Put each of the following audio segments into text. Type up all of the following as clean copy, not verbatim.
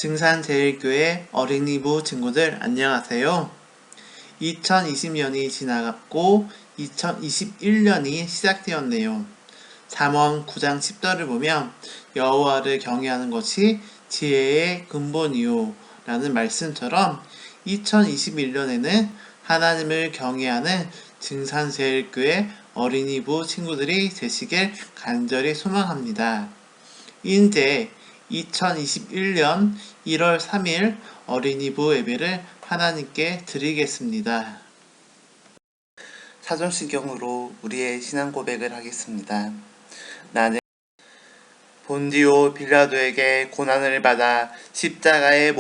증산제일교회 어린이부 친구들 안녕하세요. 2020년이 지나갔고 2021년이 시작되었네요. 잠언 9장 10절을 보면 여호와를 경외하는 것이 지혜의 근본이요 라는 말씀처럼 2021년에는 하나님을 경외하는 증산제일교회 어린이부 친구들이 되시길 간절히 소망합니다. 이제 2021년 1월 3일 어린이부 예배를 하나님께 드리겠습니다. 사전시경으로 우리의 신앙 고백을 하겠습니다. 나는 본디오 빌라도에게 고난을 받아 십자가에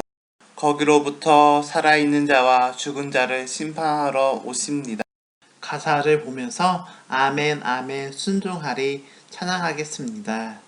거기로부터 살아있는 자와 죽은 자를 심판하러 오십니다. 가사를 보면서 아멘 아멘 순종하리 찬양하겠습니다.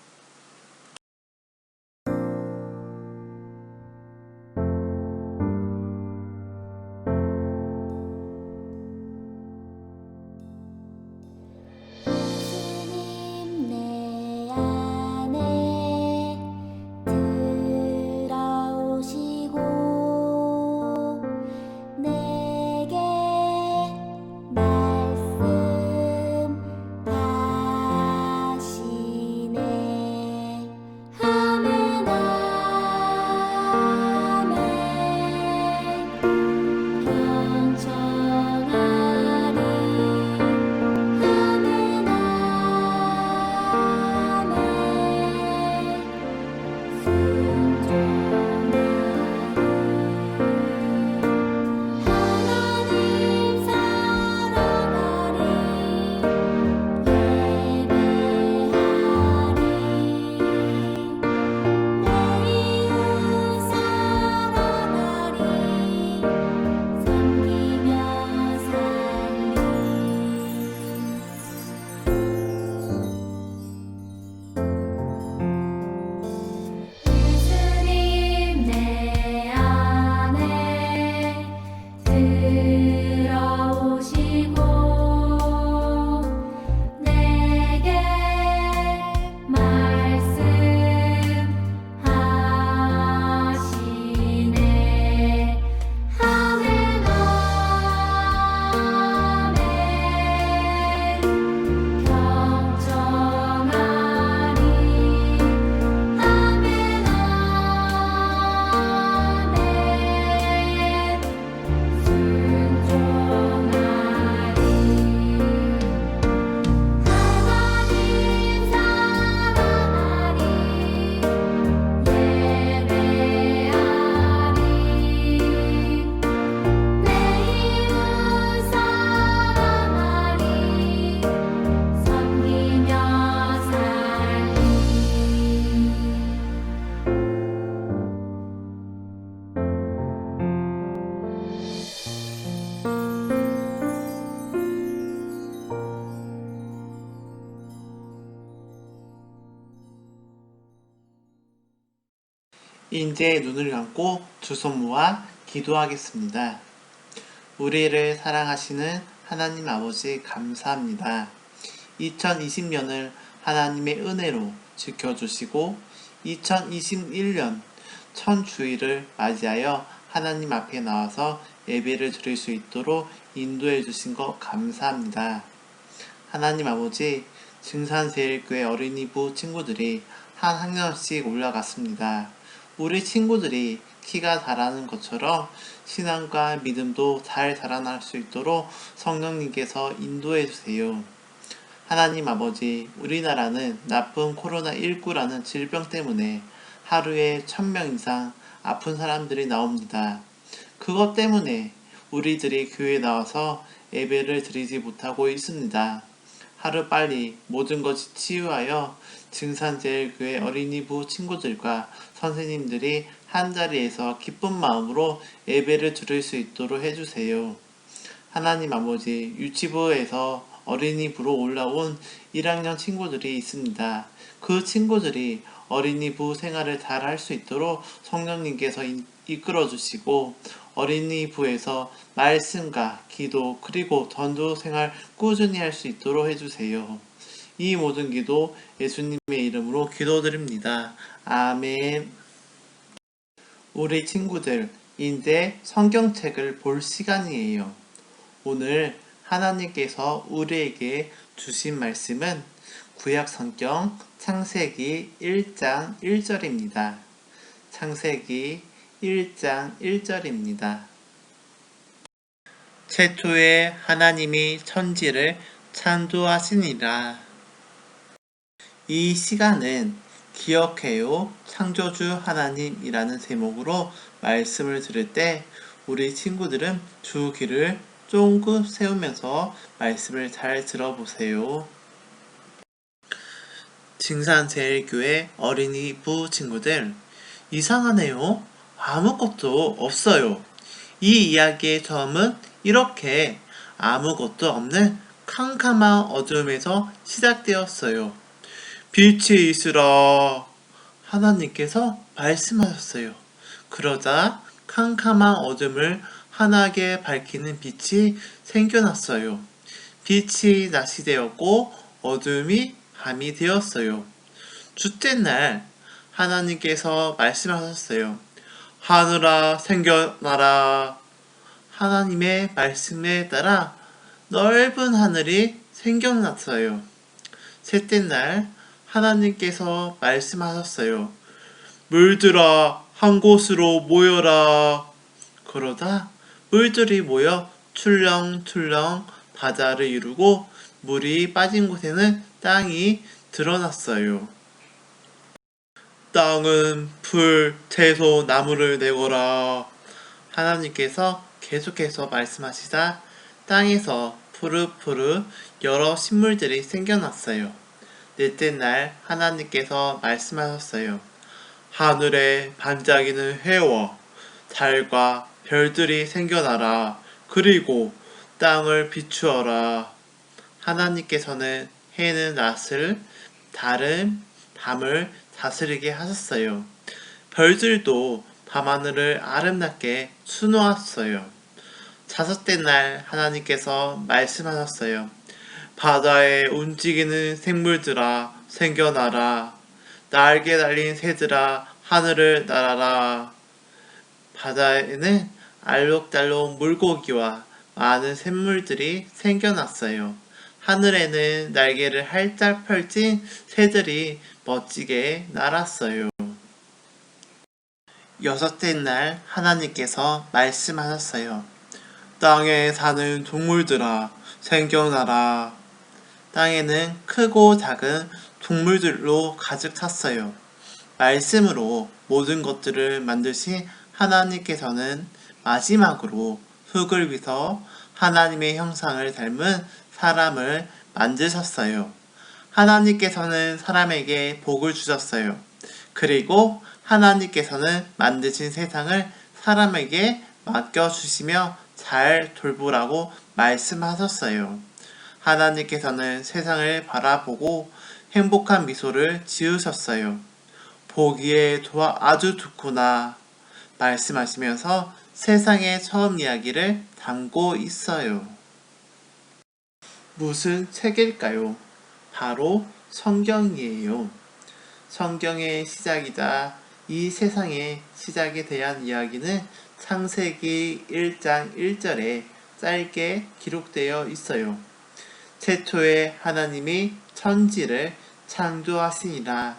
이제 눈을 감고 두 손 모아 기도하겠습니다. 우리를 사랑하시는 하나님 아버지 감사합니다. 2020년을 하나님의 은혜로 지켜주시고 2021년 천주일을 맞이하여 하나님 앞에 나와서 예배를 드릴 수 있도록 인도해 주신 것 감사합니다. 하나님 아버지, 증산제일교회 어린이부 친구들이 한 학년씩 올라갔습니다. 우리 친구들이 키가 자라는 것처럼 신앙과 믿음도 잘 자라날 수 있도록 성령님께서 인도해 주세요. 하나님 아버지, 우리나라는 나쁜 코로나19라는 질병 때문에 하루에 1000명 이상 아픈 사람들이 나옵니다. 그것 때문에 우리들이 교회에 나와서 예배를 드리지 못하고 있습니다. 하루빨리 모든 것이 치유하여 증산제일교회 어린이부 친구들과 선생님들이 한자리에서 기쁜 마음으로 예배를 드릴 수 있도록 해주세요. 하나님 아버지, 유치부에서 어린이부로 올라온 1학년 친구들이 있습니다. 그 친구들이 어린이부 생활을 잘 할 수 있도록 성령님께서 이끌어 주시고 어린이부에서 말씀과 기도 그리고 전도 생활 꾸준히 할 수 있도록 해주세요. 이 모든 기도 예수님의 이름으로 기도드립니다. 아멘. 우리 친구들, 이제 성경책을 볼 시간이에요. 오늘 하나님께서 우리에게 주신 말씀은 구약 성경 창세기 1장 1절입니다. 창세기 1장 1절입니다. 최초에 하나님이 천지를 창조하시니라. 이 시간은 기억해요 창조주 하나님이라는 제목으로 말씀을 들을 때 우리 친구들은 두 귀를 쫑긋 세우면서 말씀을 잘 들어보세요. 증산제일교회 어린이부 친구들, 이상하네요. 아무것도 없어요. 이 이야기의 처음은 이렇게 아무것도 없는 캄캄한 어둠에서 시작되었어요. 빛이 있으라. 하나님께서 말씀하셨어요. 그러자 캄캄한 어둠을 환하게 밝히는 빛이 생겨났어요. 빛이 낮이 되었고 어둠이 밤이 되었어요. 둘째 날 하나님께서 말씀하셨어요. 하늘아 생겨나라. 하나님의 말씀에 따라 넓은 하늘이 생겨났어요. 셋째 날 하나님께서 말씀하셨어요. 물들아 한 곳으로 모여라. 그러다 물들이 모여 출렁출렁 바다를 이루고 물이 빠진 곳에는 땅이 드러났어요. 땅은 풀, 채소, 나무를 내거라. 하나님께서 계속해서 말씀하시자 땅에서 푸릇푸릇 여러 식물들이 생겨났어요. 넷째 날 하나님께서 말씀하셨어요. 하늘에 반짝이는 해와 달과 별들이 생겨나라. 그리고 땅을 비추어라. 하나님께서는 해는 낮을, 달은 밤을 다스리게 하셨어요. 별들도 밤하늘을 아름답게 수놓았어요. 다섯째 날 하나님께서 말씀하셨어요. 바다에 움직이는 생물들아 생겨나라. 날개 달린 새들아 하늘을 날아라. 바다에는 알록달록 물고기와 많은 샘물들이 생겨났어요. 하늘에는 날개를 활짝 펼친 새들이 멋지게 날았어요. 여섯째 날 하나님께서 말씀하셨어요. 땅에 사는 동물들아 생겨나라. 땅에는 크고 작은 동물들로 가득 찼어요. 말씀으로 모든 것들을 만드신 하나님께서는 마지막으로 흙을 위서 하나님의 형상을 닮은 사람을 만드셨어요. 하나님께서는 사람에게 복을 주셨어요. 그리고 하나님께서는 만드신 세상을 사람에게 맡겨주시며 잘 돌보라고 말씀하셨어요. 하나님께서는 세상을 바라보고 행복한 미소를 지으셨어요. 보기에 아주 좋구나 말씀하시면서 세상의 처음 이야기를 담고 있어요. 무슨 책일까요? 바로 성경이에요. 성경의 시작이자 이 세상의 시작에 대한 이야기는 창세기 1장 1절에 짧게 기록되어 있어요. 최초에 하나님이 천지를 창조하시니라.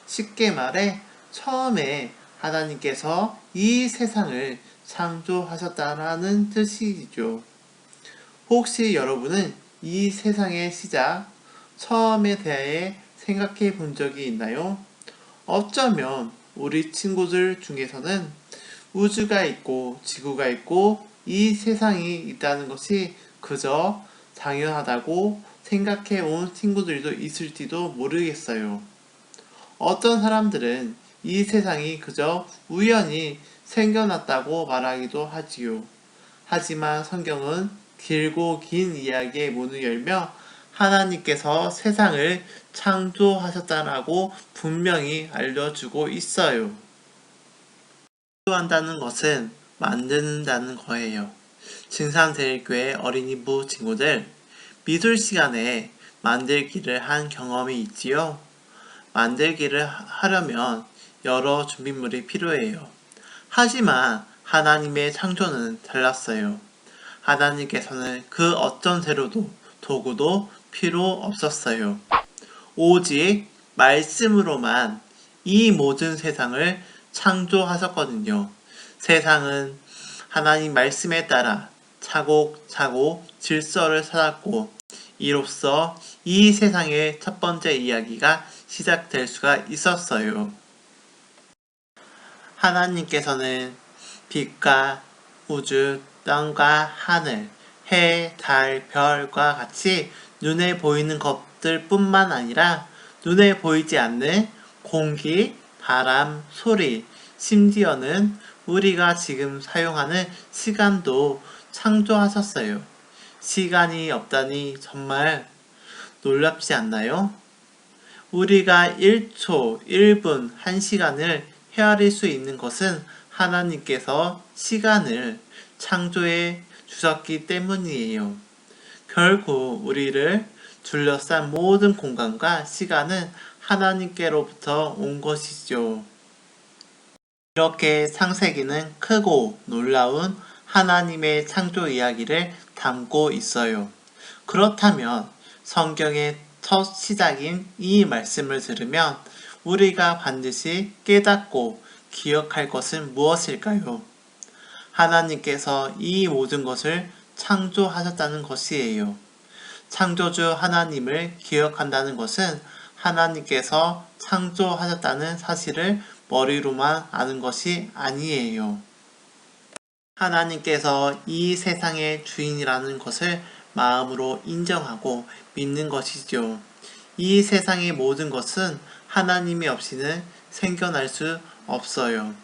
쉽게 말해 처음에 하나님께서 이 세상을 창조하셨다라는 뜻이죠. 혹시 여러분은 이 세상의 시작, 처음에 대해 생각해 본 적이 있나요? 어쩌면 우리 친구들 중에서는 우주가 있고 지구가 있고 이 세상이 있다는 것이 그저 당연하다고 생각해 온 친구들도 있을지도 모르겠어요. 어떤 사람들은 이 세상이 그저 우연히 생겨났다고 말하기도 하지요. 하지만 성경은 길고 긴 이야기의 문을 열며 하나님께서 세상을 창조하셨다라고 분명히 알려주고 있어요. 창조한다는 것은 만든다는 거예요. 증산제일교회 어린이부 친구들, 미술 시간에 만들기를 한 경험이 있지요? 만들기를 하려면 여러 준비물이 필요해요. 하지만 하나님의 창조는 달랐어요. 하나님께서는 그 어떤 재료도 도구도 필요 없었어요. 오직 말씀으로만 이 모든 세상을 창조하셨거든요. 세상은 하나님 말씀에 따라 차곡차곡 질서를 찾았고, 이로써 이 세상의 첫 번째 이야기가 시작될 수가 있었어요. 하나님께서는 빛과 우주, 땅과 하늘, 해, 달, 별과 같이 눈에 보이는 것들 뿐만 아니라 눈에 보이지 않는 공기, 바람, 소리, 심지어는 우리가 지금 사용하는 시간도 창조하셨어요. 시간이 없다니 정말 놀랍지 않나요? 우리가 1초, 1분, 1시간을 헤아릴 수 있는 것은 하나님께서 시간을 창조해 주셨기 때문이에요. 결국 우리를 둘러싼 모든 공간과 시간은 하나님께로부터 온 것이죠. 이렇게 창세기는 크고 놀라운 하나님의 창조 이야기를 담고 있어요. 그렇다면 성경의 첫 시작인 이 말씀을 들으면 우리가 반드시 깨닫고 기억할 것은 무엇일까요? 하나님께서 이 모든 것을 창조하셨다는 것이에요. 창조주 하나님을 기억한다는 것은 하나님께서 창조하셨다는 사실을 머리로만 아는 것이 아니에요. 하나님께서 이 세상의 주인이라는 것을 마음으로 인정하고 믿는 것이죠. 이 세상의 모든 것은 하나님이 없이는 생겨날 수 없어요.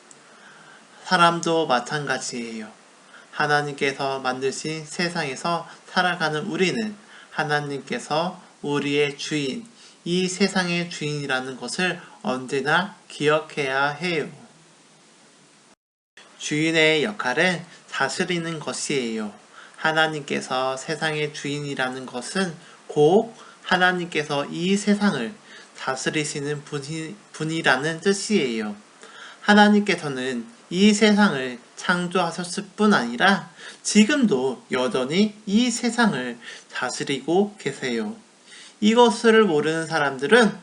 사람도 마찬가지예요. 하나님께서 만드신 세상에서 살아가는 우리는 하나님께서 우리의 주인, 이 세상의 주인이라는 것을 언제나 기억해야 해요. 주인의 역할은 다스리는 것이에요. 하나님께서 세상의 주인이라는 것은 곧 하나님께서 이 세상을 다스리시는 분이라는 뜻이에요. 하나님께서는 이 세상을 창조하셨을 뿐 아니라 지금도 여전히 이 세상을 다스리고 계세요. 이것을 모르는 사람들은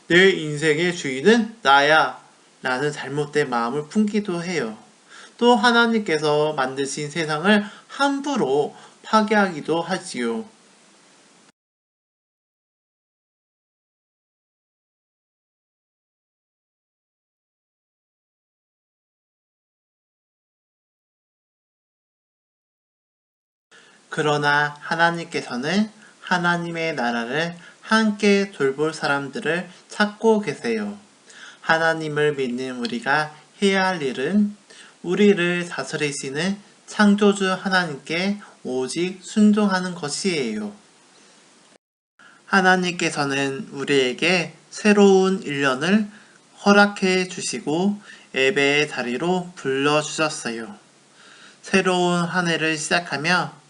내 인생의 주인은 나야 라는 잘못된 마음을 품기도 해요. 또 하나님께서 만드신 세상을 함부로 파괴하기도 하지요. 그러나 하나님께서는 하나님의 나라를 함께 돌볼 사람들을 찾고 계세요. 하나님을 믿는 우리가 해야 할 일은 우리를 다스리시는 창조주 하나님께 오직 순종하는 것이에요. 하나님께서는 우리에게 새로운 1년을 허락해 주시고 예배의 자리로 불러주셨어요. 새로운 한 해를 시작하며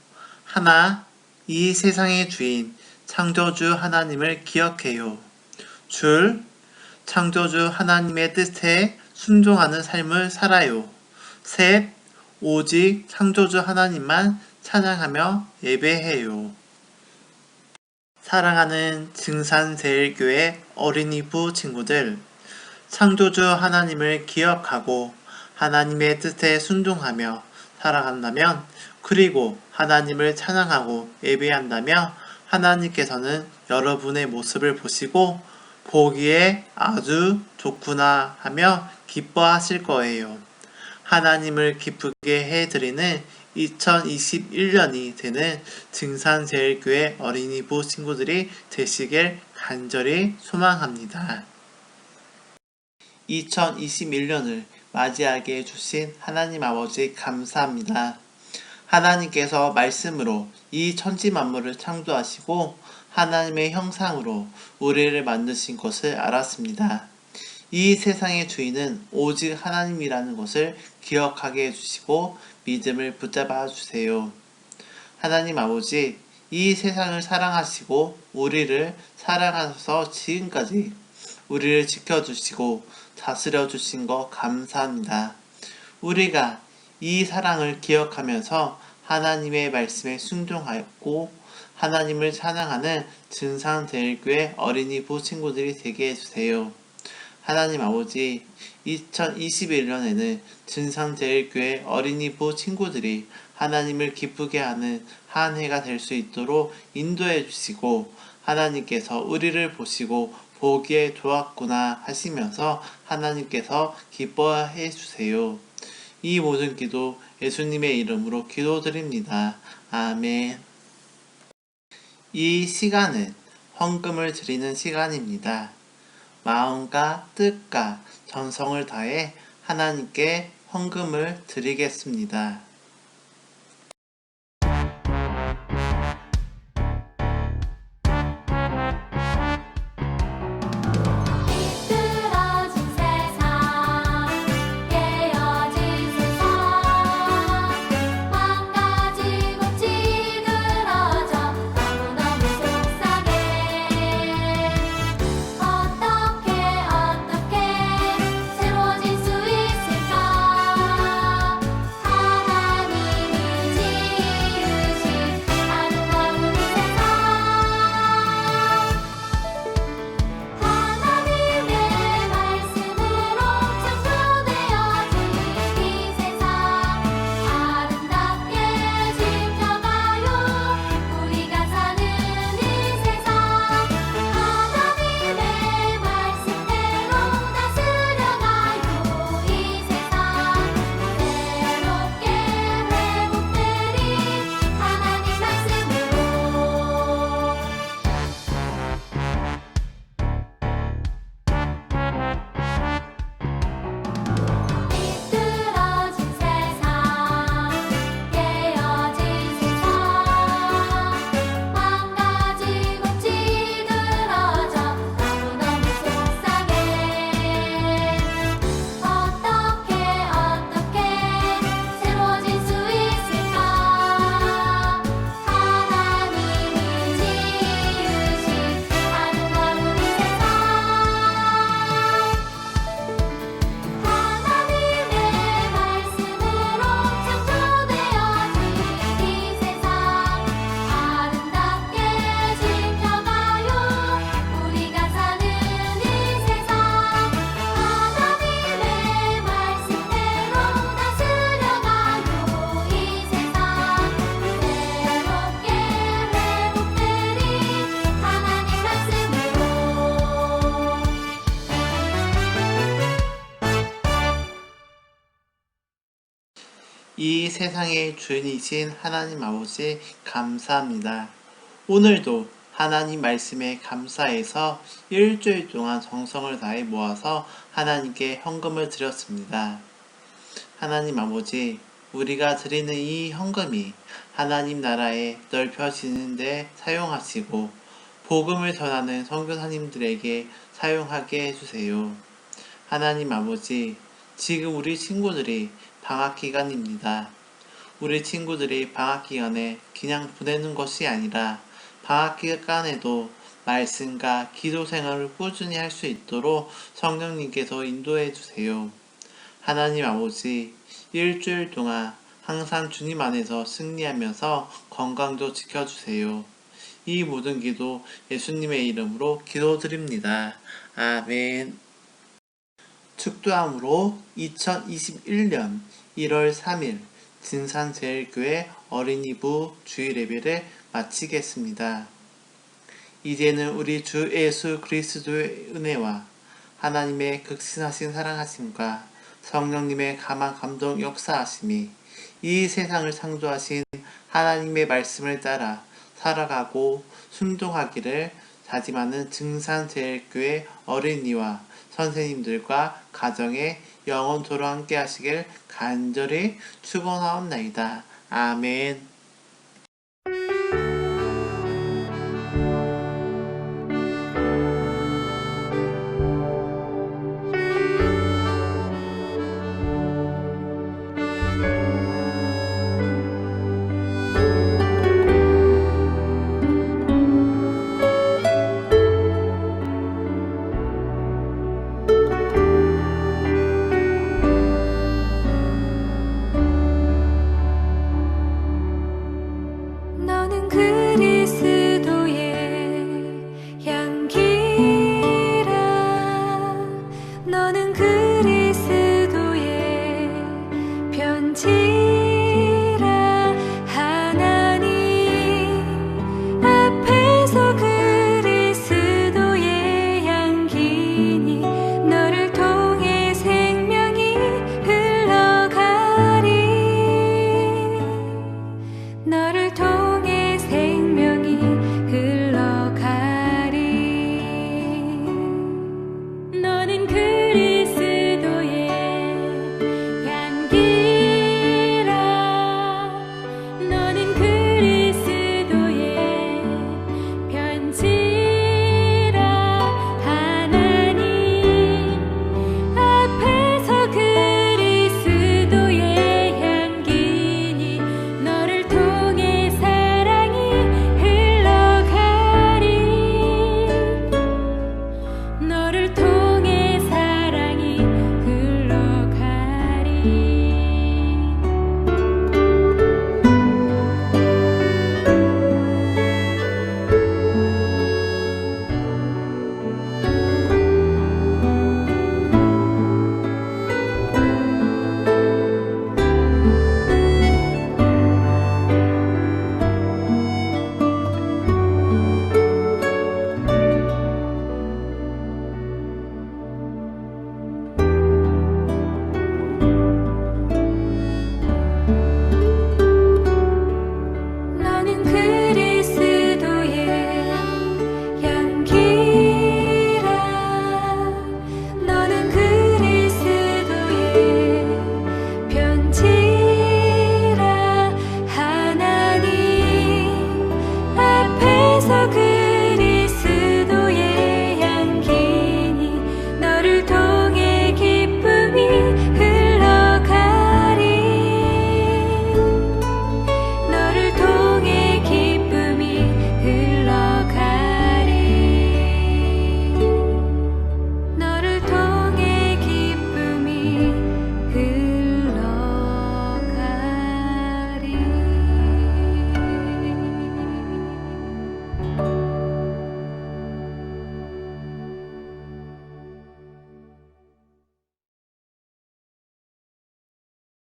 이 세상의 주인, 창조주 하나님을 기억해요. 창조주 하나님의 뜻에 순종하는 삶을 살아요. 오직 창조주 하나님만 찬양하며 예배해요. 사랑하는 증산제일교회 어린이부 친구들, 창조주 하나님을 기억하고 하나님의 뜻에 순종하며 살아간다면, 그리고 하나님을 찬양하고 예배한다면 하나님께서는 여러분의 모습을 보시고 보기에 아주 좋구나 하며 기뻐하실 거예요. 하나님을 기쁘게 해드리는 2021년이 되는 증산제일교회 어린이부 친구들이 되시길 간절히 소망합니다. 2021년을 맞이하게 해주신 하나님 아버지 감사합니다. 하나님께서 말씀으로 이 천지 만물을 창조하시고 하나님의 형상으로 우리를 만드신 것을 알았습니다. 이 세상의 주인은 오직 하나님이라는 것을 기억하게 해주시고 믿음을 붙잡아 주세요. 하나님 아버지, 이 세상을 사랑하시고 우리를 사랑하셔서 지금까지 우리를 지켜주시고 다스려 주신 것 감사합니다. 우리가 이 사랑을 기억하면서 하나님의 말씀에 순종하였고 하나님을 찬양하는 증산제일교회 어린이 부 친구들이 되게 해주세요. 하나님 아버지, 2021년에는 증산제일교회 어린이 부 친구들이 하나님을 기쁘게 하는 한 해가 될 수 있도록 인도해 주시고 하나님께서 우리를 보시고 보기에 좋았구나 하시면서 하나님께서 기뻐해 주세요. 이 모든 기도 예수님의 이름으로 기도드립니다. 아멘. 이 시간은 헌금을 드리는 시간입니다. 마음과 뜻과 전성을 다해 하나님께 헌금을 드리겠습니다. 비틀어진 세상 깨어진 세상 망가지고 찌그러져 너무너무 속상해 어떻게 새로워질 수 있을까 하나님이 지으신 아름다운 이 세상 하나님의 말씀으로 창조되어진 이 세상 아름답게 지켜가요 우리가 사는 이 세상 하나님의 말씀대로 다스려가요 이 세상 새롭게 회복되리 하나님 말씀으로 비틀어진 세상 깨어진 세상 망가지고 찌그러져 너무너무 속상해 어떻게 새로워질 수 있을까 하나님이 지으신 아름다운 이 세상 하나님의 말씀으로 창조되어진 이 세상 아름답게 지켜가요 우리가 사는 이 세상 하나님의 말씀대로 다스려가요 이 세상 새롭게 회복되리 하나님 말씀으로 이 세상의 주인이신 하나님 아버지 감사합니다. 오늘도 하나님 말씀에 감사해서 일주일 동안 정성을 다해 모아서 하나님께 헌금을 드렸습니다. 하나님 아버지, 우리가 드리는 이 헌금이 하나님 나라에 넓혀지는 데 사용하시고 복음을 전하는 선교사님들에게 사용하게 해주세요. 하나님 아버지, 지금 우리 친구들이 방학 기간입니다. 우리 친구들이 방학 기간에 그냥 보내는 것이 아니라 방학 기간에도 말씀과 기도 생활을 꾸준히 할 수 있도록 성령님께서 인도해 주세요. 하나님 아버지, 일주일 동안 항상 주님 안에서 승리하면서 건강도 지켜주세요. 이 모든 기도 예수님의 이름으로 기도드립니다. 아멘. 축도함으로 2021년 1월 3일 진산제일교회 어린이부 주일 예배를 마치겠습니다. 이제는 우리 주 예수 그리스도의 은혜와 하나님의 극진하신 사랑하심과 성령님의 감화 감동 역사하심이 이 세상을 창조하신 하나님의 말씀을 따라 살아가고 순종하기를 다짐하는 증산제일교회 어린이와 선생님들과 가정에 영원토록 함께 하시길 간절히 축원하옵나이다. 아멘.